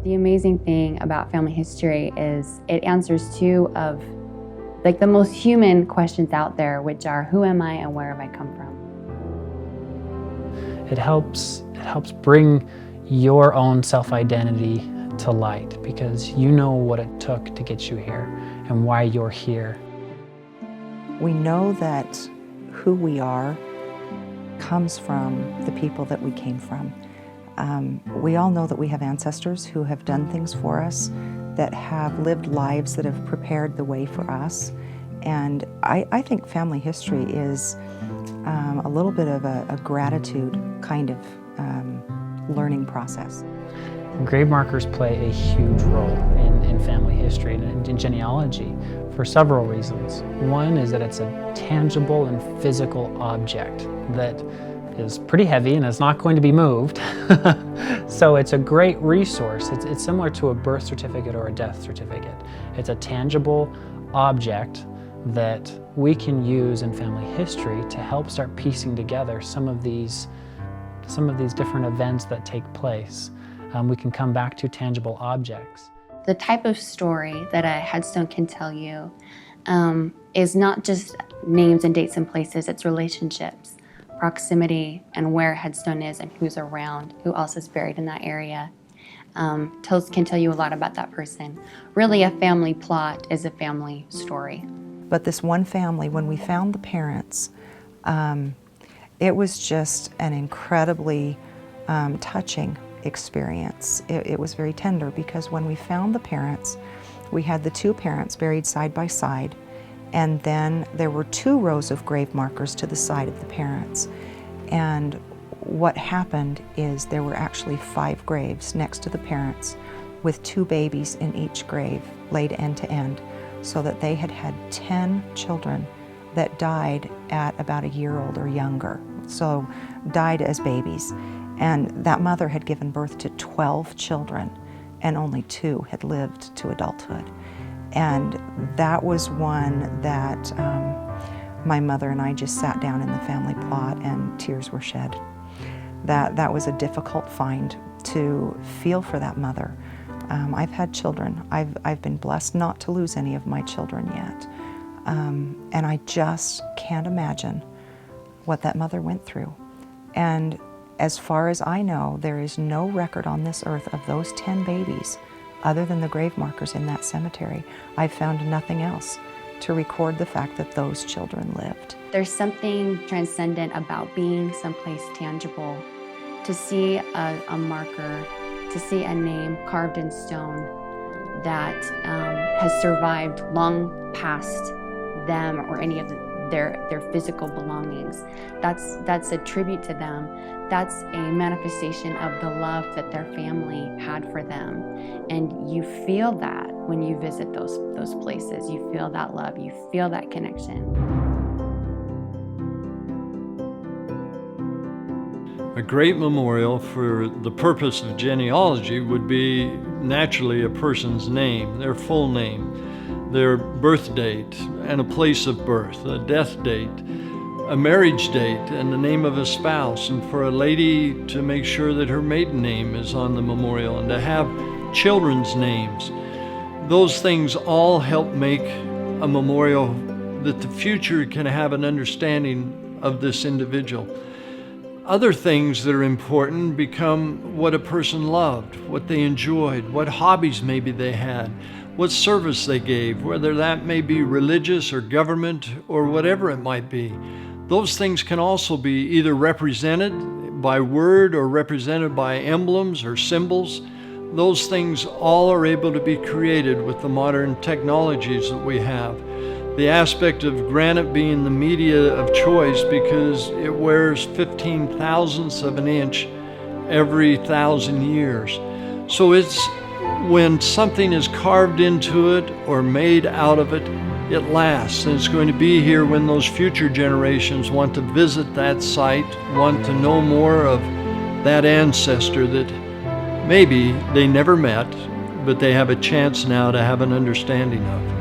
The amazing thing about family history is it answers two of the most human questions out there, which are, who am I and where have I come from? It helps bring your own self-identity to light, because you know what it took to get you here and why you're here. We know that who we are comes from the people that we came from. We all know that we have ancestors who have done things for us, that have lived lives that have prepared the way for us. And I think family history is a little bit of a gratitude kind of learning process. Grave markers play a huge role in family history and in genealogy for several reasons. One is that it's a tangible and physical object that is pretty heavy and is not going to be moved. So it's a great resource. It's similar to a birth certificate or a death certificate. It's a tangible object that we can use in family history to help start piecing together some of these different events that take place. We can come back to tangible objects. The type of story that a headstone can tell you is not just names and dates and places, it's relationships, proximity, and where a headstone is and who's around, who else is buried in that area. Can tell you a lot about that person. Really, a family plot is a family story. But this one family, when we found the parents, it was just an incredibly touching experience. It was very tender, because when we found the parents, we had the two parents buried side by side, and then there were 2 rows of grave markers to the side of the parents. And what happened is there were actually 5 graves next to the parents, with 2 babies in each grave laid end to end, so that they had had 10 children that died at about a year old or younger, so died as babies. And that mother had given birth to 12 children, and only 2 had lived to adulthood. And that was one that my mother and I just sat down in the family plot and tears were shed. That was a difficult find to feel for that mother. I've had children. I've been blessed not to lose any of my children yet. And I just can't imagine what that mother went through. And as far as I know, there is no record on this earth of those 10 babies other than the grave markers in that cemetery. I've found nothing else to record the fact that those children lived. There's something transcendent about being someplace tangible, to see a marker, to see a name carved in stone that has survived long past them or any of their physical belongings. That's a tribute to them. That's a manifestation of the love that their family had for them. And you feel that when you visit those places. You feel that love, you feel that connection. A great memorial for the purpose of genealogy would be naturally a person's name, their full name, their birth date and a place of birth, a death date, a marriage date and the name of a spouse, and for a lady to make sure that her maiden name is on the memorial, and to have children's names. Those things all help make a memorial that the future can have an understanding of this individual. Other things that are important become what a person loved, what they enjoyed, what hobbies maybe they had, what service they gave, whether that may be religious or government or whatever it might be. Those things can also be either represented by word or represented by emblems or symbols. Those things all are able to be created with the modern technologies that we have. The aspect of granite being the media of choice because it wears 15 thousandths of an inch every 1,000 years. So it's when something is carved into it or made out of it, it lasts, and it's going to be here when those future generations want to visit that site, want to know more of that ancestor that maybe they never met, but they have a chance now to have an understanding of.